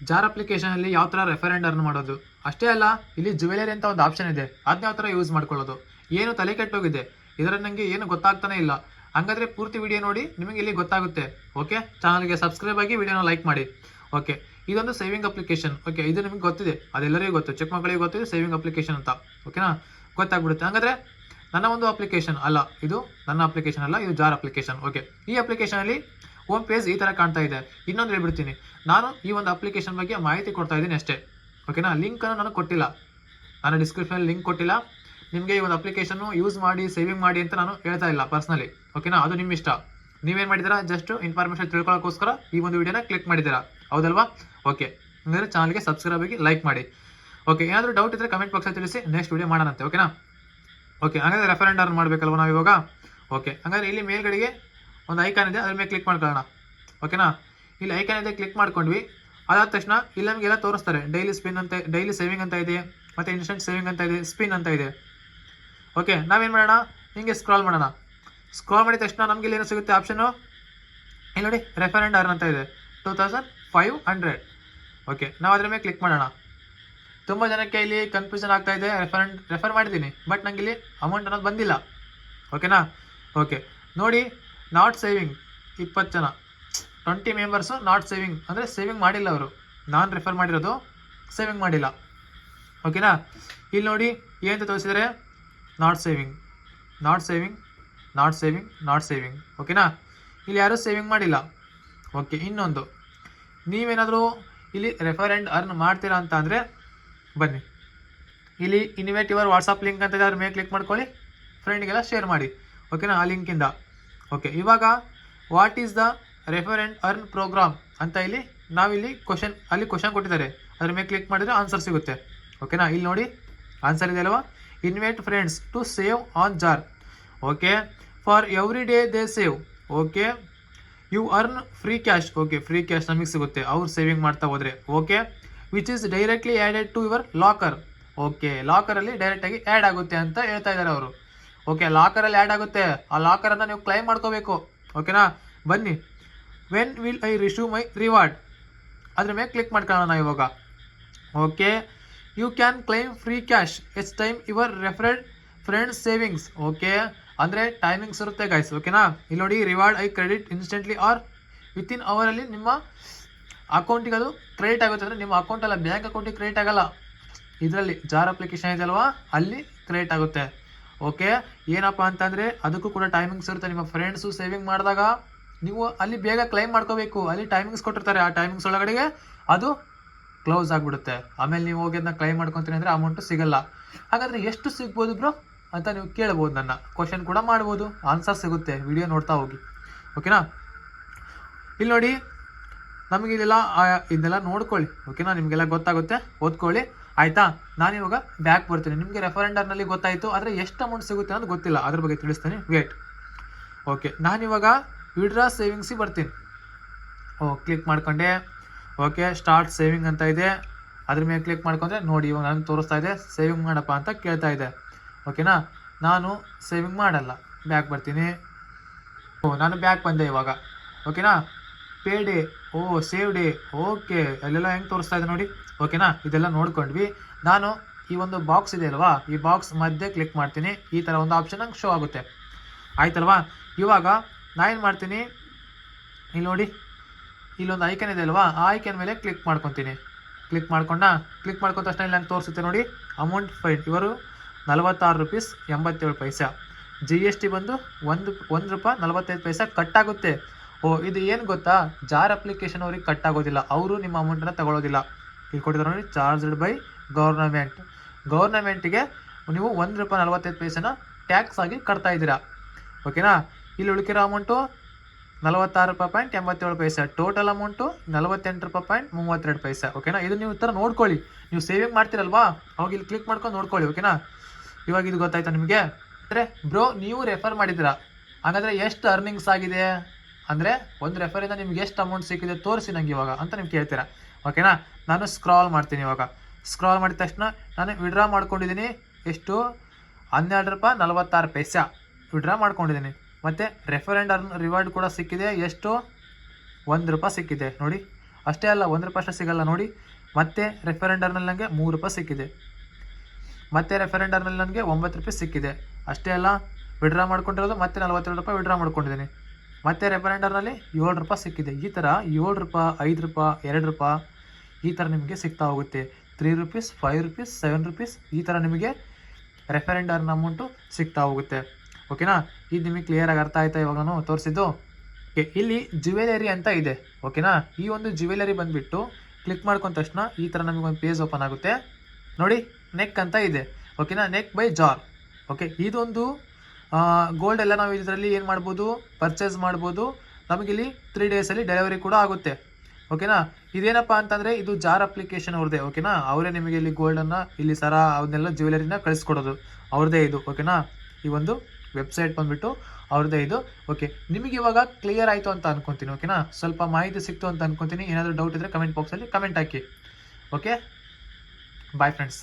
Jar ಅಪ್ಲಿಕೇಶನಲ್ಲಿ ಯಾವ ಥರ ರೆಫರೆಂಡ್ ಅರ್ನ್ ಮಾಡೋದು ಅಷ್ಟೇ ಅಲ್ಲ, ಇಲ್ಲಿ ಜುವೆಲರಿ ಅಂತ ಒಂದು ಆಪ್ಷನ್ ಇದೆ, ಅದನ್ನ ಯಾವ ಥರ ಯೂಸ್ ಮಾಡ್ಕೊಳ್ಳೋದು, ಏನು ತಲೆ ಕೆಟ್ಟೋಗಿದೆ ಇದರಲ್ಲಿ ನನಗೆ ಏನು ಗೊತ್ತಾಗ್ತಾನೆ ಇಲ್ಲ. ಹಂಗಾದ್ರೆ ಪೂರ್ತಿ ವಿಡಿಯೋ ನೋಡಿ, ನಿಮಗೆ ಇಲ್ಲಿ ಗೊತ್ತಾಗುತ್ತೆ. ಓಕೆ, ಚಾನಲ್ಗೆ ಸಬ್ಸ್ಕ್ರೈಬ್ ಆಗಿ ವಿಡಿಯೋನ ಲೈಕ್ ಮಾಡಿ. ಓಕೆ, ಇದೊಂದು ಸೇವಿಂಗ್ ಅಪ್ಲಿಕೇಶನ್. ಓಕೆ, ಇದು ನಿಮಗೆ ಗೊತ್ತಿದೆ, ಅದೆಲ್ಲರಿಗೂ ಗೊತ್ತು, ಚಿಕ್ಕ ಮಕ್ಕಳಿಗೆ ಗೊತ್ತಿದೆ ಸೇವಿಂಗ್ ಅಪ್ಲಿಕೇಶನ್ ಅಂತ. ಓಕೆನಾ, ಗೊತ್ತಾಗ್ಬಿಡುತ್ತೆ. ಹಂಗಾದ್ರೆ ನನ್ನ ಒಂದು ಅಪ್ಲಿಕೇಶನ್ ಅಲ್ಲ, ಇದು ನನ್ನ ಅಪ್ಲಿಕೇಶನ್ ಅಲ್ಲ, ಇದು ಜಾರ್ ಅಪ್ಲಿಕೇಶನ್. ಓಕೆ, ಈ ಅಪ್ಲಿಕೇಶನಲ್ಲಿ ಹೋಮ್ ಪೇಜ್ ಈ ಥರ ಕಾಣ್ತಾ ಇದೆ. ಇನ್ನೊಂದು ಹೇಳ್ಬಿಡ್ತೀನಿ, ನಾನು ಈ ಒಂದು ಅಪ್ಲಿಕೇಶನ್ ಬಗ್ಗೆ ಮಾಹಿತಿ ಕೊಡ್ತಾ ಇದ್ದೀನಿ ಅಷ್ಟೇ. ಓಕೆನಾ, ಲಿಂಕನ್ನು ನಾನು ಕೊಟ್ಟಿಲ್ಲ, ನಾನು ಡಿಸ್ಕ್ರಿಪ್ಷನಲ್ಲಿ ಲಿಂಕ್ ಕೊಟ್ಟಿಲ್ಲ. ನಿಮಗೆ ಈ ಒಂದು ಅಪ್ಲಿಕೇಶನ್ ಯೂಸ್ ಮಾಡಿ ಸೇವಿಂಗ್ ಮಾಡಿ ಅಂತ ನಾನು ಹೇಳ್ತಾ ಇಲ್ಲ ಪರ್ಸ್ನಲಿ. ಓಕೆನಾ, ಅದು ನಿಮ್ಮ ಇಷ್ಟ. ನೀವೇನು ಮಾಡಿದ್ದೀರಾ, ಜಸ್ಟ್ ಇನ್ಫಾರ್ಮೇಷನ್ ತಿಳ್ಕೊಳ್ಳೋಕ್ಕೋಸ್ಕರ ಈ ಒಂದು ವಿಡಿಯೋನ ಕ್ಲಿಕ್ ಮಾಡಿದ್ದೀರಾ, ಹೌದಲ್ವಾ? ಓಕೆ, ಅಂದರೆ ಚಾನಲ್ಗೆ ಸಬ್ಸ್ಕ್ರೈಬ್ ಆಗಿ ಲೈಕ್ ಮಾಡಿ. ಓಕೆ, ಏನಾದರೂ ಡೌಟ್ ಇದ್ದರೆ ಕಮೆಂಟ್ ಬಾಕ್ಸಲ್ಲಿ ತಿಳಿಸಿ, ನೆಕ್ಸ್ಟ್ ವಿಡಿಯೋ ಮಾಡೋಣಂತೆ. ಓಕೆನಾ? ಓಕೆ, ಹಾಗಾದರೆ ರೆಫರೆಂಡ್ ಅರ್ನ್ ಮಾಡಬೇಕಲ್ವ ನಾವು ಇವಾಗ. ಓಕೆ, ಹಾಗಾದರೆ ಇಲ್ಲಿ ಮೇಲ್ಗಡೆಗೆ ಒಂದು ಐಕಾನ್ ಇದೆ, ಅದ್ರ ಮೇಲೆ ಕ್ಲಿಕ್ ಮಾಡ್ಕೊಳ್ಳೋಣ. ಓಕೆನಾ, ಇಲ್ಲಿ ಐಕಾನ್ ಇದೆ, ಕ್ಲಿಕ್ ಮಾಡ್ಕೊಂಡ್ವಿ. ಅದಾದ ತಕ್ಷಣ ಇಲ್ಲಿ ನಮಗೆಲ್ಲ ತೋರಿಸ್ತಾರೆ. ಡೈಲಿ ಸ್ಪಿನ್ ಅಂತ, ಡೈಲಿ ಸೇವಿಂಗ್ ಅಂತ ಇದೆ, ಮತ್ತು ಇನ್ಸ್ಟೆಂಟ್ ಸೇವಿಂಗ್ ಅಂತ ಇದೆ, ಸ್ಪಿನ್ ಅಂತ ಇದೆ. ಓಕೆ, ನಾವೇನು ಮಾಡೋಣ, ಹಿಂಗೆ ಸ್ಕ್ರಾಲ್ ಮಾಡೋಣ. ಸ್ಕ್ರಾಲ್ ಮಾಡಿದ ತಕ್ಷಣ ನಮಗೆ ಇಲ್ಲಿ ಏನು ಸಿಗುತ್ತೆ ಆಪ್ಷನು, ಇಲ್ಲಿ ನೋಡಿ ರೆಫರೆಂಡ್ ಅರ್ನ್ ಅಂತ ಇದೆ 2500. ಓಕೆ, ನಾವು ಅದ್ರ ಮೇಲೆ ಕ್ಲಿಕ್ ಮಾಡೋಣ. ತುಂಬ ಜನಕ್ಕೆ ಇಲ್ಲಿ ಕನ್ಫ್ಯೂಷನ್ ಆಗ್ತಾ ಇದೆ. ರೆಫರ್ ಮಾಡಿದ್ದೀನಿ, ಬಟ್ ನನಗೆ ಇಲ್ಲಿ ಅಮೌಂಟ್ ಅನ್ನೋದು ಬಂದಿಲ್ಲ. ಓಕೆನಾ? ಓಕೆ, ನೋಡಿ, ನಾಟ್ ಸೇವಿಂಗ್ 20 ಜನ, 20 ಮೆಂಬರ್ಸು ನಾಟ್ ಸೇವಿಂಗ್, ಅಂದರೆ ಸೇವಿಂಗ್ ಮಾಡಿಲ್ಲ ಅವರು. ನಾನು ರೆಫರ್ ಮಾಡಿರೋದು ಸೇವಿಂಗ್ ಮಾಡಿಲ್ಲ. ಓಕೆನಾ, ಇಲ್ಲಿ ನೋಡಿ ಏನಂತ ತೋರಿಸಿದರೆ not saving, not saving, not saving, not saving. ಓಕೆನಾ, ಇಲ್ಲಿ ಯಾರೂ ಸೇವಿಂಗ್ ಮಾಡಿಲ್ಲ. ಓಕೆ, ಇನ್ನೊಂದು, ನೀವೇನಾದರೂ ಇಲ್ಲಿ ರೆಫರ್ ಆ್ಯಂಡ್ ಅರ್ನ್ ಮಾಡ್ತೀರಾ ಅಂತ ಅಂದರೆ ಬನ್ನಿ, ಇಲ್ಲಿ ಇನ್ವೈಟ್ ಯುವರ್ ವಾಟ್ಸಪ್ ಲಿಂಕ್ ಅಂತ ಇದೆ, ಅದ್ರ ಮೇಲೆ ಕ್ಲಿಕ್ ಮಾಡ್ಕೊಳ್ಳಿ, ಫ್ರೆಂಡ್ಗೆಲ್ಲ ಶೇರ್ ಮಾಡಿ. ಓಕೆನಾ, ಆ ಲಿಂಕಿಂದ. ಓಕೆ, ಇವಾಗ what is the refer and earn program ಅಂತ ಇಲ್ಲಿ ನಾವಿಲ್ಲಿ ಕ್ವಶನ್ ಕೊಟ್ಟಿದ್ದಾರೆ, ಅದ್ರ ಮೇಲೆ ಕ್ಲಿಕ್ ಮಾಡಿದರೆ ಆನ್ಸರ್ ಸಿಗುತ್ತೆ. ಓಕೆನಾ, ಇಲ್ಲಿ ನೋಡಿ ಆನ್ಸರ್ ಇದೆ ಅಲ್ವಾ, invite friends to save on Jar. Okay, for every day they save. Okay, you earn free cash. Okay, free cash ನಮಗೆ ಸಿಗುತ್ತೆ ಅವ್ರು ಸೇವಿಂಗ್ ಮಾಡ್ತಾ ಹೋದರೆ. Okay, which is directly added to your locker. Okay, ಲಾಕರಲ್ಲಿ ಡೈರೆಕ್ಟಾಗಿ add ಆಗುತ್ತೆ ಅಂತ ಹೇಳ್ತಾ ಇದ್ದಾರೆ ಅವರು. ಓಕೆ, ಲಾಕರಲ್ಲಿ ಆ್ಯಡ್ ಆಗುತ್ತೆ, ಆ ಲಾಕರನ್ನು ನೀವು ಕ್ಲೈಮ್ ಮಾಡ್ಕೋಬೇಕು. ಓಕೆನಾ, ಬನ್ನಿ, when will I receive my reward, ಅದ್ರ ಮೇಲೆ ಕ್ಲಿಕ್ ಮಾಡ್ಕೊಳ್ಳೋಣ ಇವಾಗ. Okay, you can claim free cash each time your referred friends savings. Okay, ಅಂದರೆ ಟೈಮಿಂಗ್ಸ್ ಇರುತ್ತೆ ಗೈಸ್. ಓಕೆನಾ, ಇಲ್ಲಿ ನೋಡಿ, reward I credit instantly or within ಅವರಲ್ಲಿ ನಿಮ್ಮ ಅಕೌಂಟಿಗೆ ಅದು ಕ್ರೆಡಿಟ್ ಆಗುತ್ತೆ. ಅಂದರೆ ನಿಮ್ಮ ಅಕೌಂಟಲ್ಲ, ಬ್ಯಾಂಕ್ ಅಕೌಂಟಿಗೆ ಕ್ರೆಡಿಟ್ ಆಗಲ್ಲ, ಇದರಲ್ಲಿ ಜಾರ್ ಅಪ್ಲಿಕೇಶನ್ ಇದೆ ಅಲ್ವಾ, ಅಲ್ಲಿ ಕ್ರೆಡಿಟ್ ಆಗುತ್ತೆ. ಓಕೆ, ಏನಪ್ಪ ಅಂತಂದರೆ ಅದಕ್ಕೂ ಕೂಡ ಟೈಮಿಂಗ್ಸ್ ಇರುತ್ತೆ. ನಿಮ್ಮ ಫ್ರೆಂಡ್ಸು ಸೇವಿಂಗ್ ಮಾಡಿದಾಗ ನೀವು ಅಲ್ಲಿ ಬೇಗ ಕ್ಲೈಮ್ ಮಾಡ್ಕೋಬೇಕು, ಅಲ್ಲಿ ಟೈಮಿಂಗ್ಸ್ ಕೊಟ್ಟಿರ್ತಾರೆ, ಆ ಟೈಮಿಂಗ್ಸ್ ಒಳಗಡೆಗೆ ಅದು ಕ್ಲೋಸ್ ಆಗಿಬಿಡುತ್ತೆ. ಆಮೇಲೆ ನೀವು ಹೋಗಿ ಅದನ್ನ ಕ್ಲೈಮ್ ಮಾಡ್ಕೊತೀನಿ ಅಂದರೆ ಅಮೌಂಟು ಸಿಗಲ್ಲ. ಹಾಗಾದರೆ ಎಷ್ಟು ಸಿಗ್ಬೋದು ಬ್ರೋ ಅಂತ ನೀವು ಕೇಳ್ಬೋದು, ನನ್ನ ಕ್ವಶನ್ ಕೂಡ ಮಾಡ್ಬೋದು, ಆನ್ಸರ್ ಸಿಗುತ್ತೆ, ವಿಡಿಯೋ ನೋಡ್ತಾ ಹೋಗಿ. ಓಕೆನಾ, ಇಲ್ಲಿ ನೋಡಿ ನಮಗೆ ಇದೆಲ್ಲ ನೋಡ್ಕೊಳ್ಳಿ. ಓಕೆನಾ, ನಿಮಗೆಲ್ಲ ಗೊತ್ತಾಗುತ್ತೆ, ಓದ್ಕೊಳ್ಳಿ ಆಯಿತಾ. ನಾನಿವಾಗ ಬ್ಯಾಕ್ ಬರ್ತೀನಿ. ನಿಮಗೆ ರೆಫರೆಂಡರ್ನಲ್ಲಿ ಗೊತ್ತಾಯಿತು, ಆದರೆ ಎಷ್ಟು ಅಮೌಂಟ್ ಸಿಗುತ್ತೆ ಅನ್ನೋದು ಗೊತ್ತಿಲ್ಲ, ಅದ್ರ ಬಗ್ಗೆ ತಿಳಿಸ್ತೀನಿ, ವೇಟ್. ಓಕೆ, ನಾನಿವಾಗ ವಿಡ್ರಾ ಸೇವಿಂಗ್ಸಿಗೆ ಬರ್ತೀನಿ. ಕ್ಲಿಕ್ ಮಾಡ್ಕೊಂಡೆ. ಓಕೆ, ಸ್ಟಾರ್ಟ್ ಸೇವಿಂಗ್ ಅಂತ ಇದೆ, ಅದ್ರ ಮೇಲೆ ಕ್ಲಿಕ್ ಮಾಡ್ಕೊಂಡ್ರೆ ನೋಡಿ ಇವಾಗ ನನಗೆ ತೋರಿಸ್ತಾ ಇದೆ ಸೇವಿಂಗ್ ಮಾಡಪ್ಪ ಅಂತ ಕೇಳ್ತಾ ಇದೆ. ಓಕೆನಾ, ನಾನು ಸೇವಿಂಗ್ ಮಾಡಲ್ಲ, ಬ್ಯಾಕ್ ಬರ್ತೀನಿ. ನಾನು ಬ್ಯಾಕ್ ಬಂದೆ ಇವಾಗ. ಓಕೆನಾ, pay day, save day. Okay, ಅಲ್ಲೆಲ್ಲ ಹೆಂಗೆ ತೋರಿಸ್ತಾ ಇದೆ ನೋಡಿ. ಓಕೆನಾ, ಇದೆಲ್ಲ ನೋಡ್ಕೊಂಡ್ವಿ. ನಾನು ಈ ಒಂದು ಬಾಕ್ಸ್ ಇದೆ ಅಲ್ವಾ, ಈ ಬಾಕ್ಸ್ ಮಧ್ಯೆ ಕ್ಲಿಕ್ ಮಾಡ್ತೀನಿ, ಈ ಥರ ಒಂದು ಆಪ್ಷನ್ ನಂಗೆ ಶೋ ಆಗುತ್ತೆ, ಆಯ್ತಲ್ವಾ. ಇವಾಗ ನಾನೇನು ಮಾಡ್ತೀನಿ, ಇಲ್ಲಿ ನೋಡಿ ಇಲ್ಲೊಂದು ಐಕನ್ ಇದೆ ಅಲ್ವಾ, ಆ ಐಕನ್ ಮೇಲೆ ಕ್ಲಿಕ್ ಮಾಡ್ಕೊತೀನಿ. ಕ್ಲಿಕ್ ಮಾಡ್ಕೊಂಡ ತಕ್ಷಣ ಇಲ್ಲಿ ನಂಗೆ ತೋರಿಸುತ್ತೆ ನೋಡಿ, ಅಮೌಂಟ್ ಫೈನ್ ಇವರು 46 ರೂಪೀಸ್ 87 ಪೈಸೆ. GST ಬಂದು ₹1.45 ಕಟ್ಟಾಗುತ್ತೆ. ಇದು ಏನು ಗೊತ್ತಾ, ಜಾರ್ ಅಪ್ಲಿಕೇಶನ್ ಅವ್ರಿಗೆ ಕಟ್ಟಾಗೋದಿಲ್ಲ, ಅವರು ನಿಮ್ಮ ಅಮೌಂಟನ್ನು ತಗೊಳ್ಳೋದಿಲ್ಲ. ಇಲ್ಲಿ ಕೊಟ್ಟಿದ್ದಾರೆ ನೋಡಿ, ಚಾರ್ಜ್ಡ್ ಬೈ ಗೌರ್ನಮೆಂಟಿಗೆ ನೀವು ₹1.45 ಟ್ಯಾಕ್ಸ್ ಆಗಿ ಕಟ್ತಾ ಇದ್ದೀರಾ. ಓಕೆನಾ, ಇಲ್ಲಿ ಉಳಿಕಿರೋ ಅಮೌಂಟು ₹46.87. Total amount ₹48.32. ಓಕೆನಾ, ಇದು ನೀವು ಈ ಥರ ನೋಡ್ಕೊಳ್ಳಿ. ನೀವು ಸೇವಿಂಗ್ ಮಾಡ್ತೀರಲ್ವಾ, ಅವಾಗ ಇಲ್ಲಿ ಕ್ಲಿಕ್ ಮಾಡ್ಕೊಂಡು ನೋಡ್ಕೊಳ್ಳಿ. ಓಕೆನಾ, ಇವಾಗ ಇದು ಗೊತ್ತಾಯ್ತಾ ನಿಮಗೆ. ಅಂದರೆ ಬ್ರೋ, ನೀವು ರೆಫರ್ ಮಾಡಿದ್ದೀರಾ, ಹಾಗಾದರೆ ಎಷ್ಟು ಅರ್ನಿಂಗ್ಸ್ ಆಗಿದೆ ಅಂದರೆ ಒಂದು ರೆಫರಿಂದ ನಿಮ್ಗೆ ಎಷ್ಟು ಅಮೌಂಟ್ ಸಿಕ್ಕಿದೆ ತೋರಿಸಿ ನನಗೆ ಇವಾಗ ಅಂತ ನೀವು ಕೇಳ್ತೀರಾ. ಓಕೆನಾ, ನಾನು ಸ್ಕ್ರಾಲ್ ಮಾಡ್ತೀನಿ. ಇವಾಗ ಸ್ಕ್ರಾಲ್ ಮಾಡಿದ ತಕ್ಷಣ ನಾನು ವಿಡ್ರಾ ಮಾಡ್ಕೊಂಡಿದ್ದೀನಿ. ಎಷ್ಟು? ₹12.46 ವಿಡ್ರಾ ಮಾಡ್ಕೊಂಡಿದ್ದೀನಿ. ಮತ್ತು ರೆಫರ್ ಆ್ಯಂಡ್ ಅರ್ನ್ ರಿವಾರ್ಡ್ ಕೂಡ ಸಿಕ್ಕಿದೆ. ಎಷ್ಟು? ₹1 ಸಿಕ್ಕಿದೆ ನೋಡಿ. ಅಷ್ಟೇ ಅಲ್ಲ ₹1 ಅಷ್ಟೇ ಸಿಗಲ್ಲ ನೋಡಿ. ಮತ್ತೆ ರೆಫರೆಂಡರ್ನಲ್ಲಿ ನನಗೆ ₹3 ಸಿಕ್ಕಿದೆ. ಮತ್ತೆ ರೆಫರೆಂಡರ್ನಲ್ಲಿ ನನಗೆ ₹9 ಸಿಕ್ಕಿದೆ. ಅಷ್ಟೇ ಅಲ್ಲ ವಿಡ್ರಾ ಮಾಡ್ಕೊಂಡಿರೋದು ಮತ್ತೆ ₹42 ವಿಡ್ರಾ ಮಾಡ್ಕೊಂಡಿದ್ದೀನಿ. ಮತ್ತೆ ರೆಫರೆಂಡರ್ನಲ್ಲಿ ₹7 ಸಿಕ್ಕಿದೆ. ಈ ಥರ ₹7, ₹5, ₹2 ಈ ಥರ ನಿಮಗೆ ಸಿಗ್ತಾ ಹೋಗುತ್ತೆ. ₹3, ₹5, ₹7 ಈ ಥರ ನಿಮಗೆ ರೆಫರೆಂಡರ್ನ ಅಮೌಂಟು ಸಿಗ್ತಾ ಹೋಗುತ್ತೆ. ಓಕೆನಾ? ಇದು ನಿಮಗೆ ಕ್ಲಿಯರಾಗಿ ಅರ್ಥ ಆಯ್ತಾ ಇವಾಗ ನಾನು ತೋರಿಸಿದ್ದು? ಓಕೆ, ಇಲ್ಲಿ ಜ್ಯುವೆಲರಿ ಅಂತ ಇದೆ. ಓಕೆನಾ? ಈ ಒಂದು ಜ್ಯುವೆಲರಿ ಬಂದುಬಿಟ್ಟು ಕ್ಲಿಕ್ ಮಾಡ್ಕೊಂಡ ತಕ್ಷಣ ಈ ಥರ ನಮಗೊಂದು ಪೇಜ್ ಓಪನ್ ಆಗುತ್ತೆ ನೋಡಿ. ನೆಕ್ ಅಂತ ಇದೆ. ಓಕೆನಾ? Neck by jar. ಓಕೆ, ಇದೊಂದು ಗೋಲ್ಡ್ ಎಲ್ಲ ನಾವು ಇದರಲ್ಲಿ ಏನು ಮಾಡ್ಬೋದು, ಪರ್ಚೇಸ್ ಮಾಡ್ಬೋದು. ನಮಗಿಲ್ಲಿ 3 ಡೇಸಲ್ಲಿ ಡೆಲಿವರಿ ಕೂಡ ಆಗುತ್ತೆ. ಓಕೆನಾ? ಇದೇನಪ್ಪ ಅಂತಂದರೆ ಇದು ಜಾರ್ ಅಪ್ಲಿಕೇಶನ್ ಅವ್ರದ್ದೇ. ಓಕೆನಾ? ಅವರೇ ನಿಮಗೆ ಇಲ್ಲಿ ಗೋಲ್ಡನ್ನು, ಇಲ್ಲಿ ಸರ ಅವನ್ನೆಲ್ಲ ಜ್ಯುವೆಲರಿನ ಕಳಿಸ್ಕೊಡೋದು ಅವ್ರದ್ದೇ ಇದು. ಓಕೆನಾ? ಈ ಒಂದು ವೆಬ್ಸೈಟ್ ಬಂದುಬಿಟ್ಟು ಅವ್ರದ್ದೇ ಇದು. ಓಕೆ, ನಿಮಗೆ ಇವಾಗ ಕ್ಲಿಯರ್ ಆಯಿತು ಅಂತ ಅನ್ಕೊತೀನಿ. ಓಕೆನಾ? ಸ್ವಲ್ಪ ಮಾಹಿತಿ ಸಿಕ್ತು ಅಂತ ಅನ್ಕೊತೀನಿ. ಏನಾದರೂ ಡೌಟ್ ಇದ್ದರೆ ಕಮೆಂಟ್ ಬಾಕ್ಸಲ್ಲಿ ಕಮೆಂಟ್ ಹಾಕಿ. Okay, bye friends.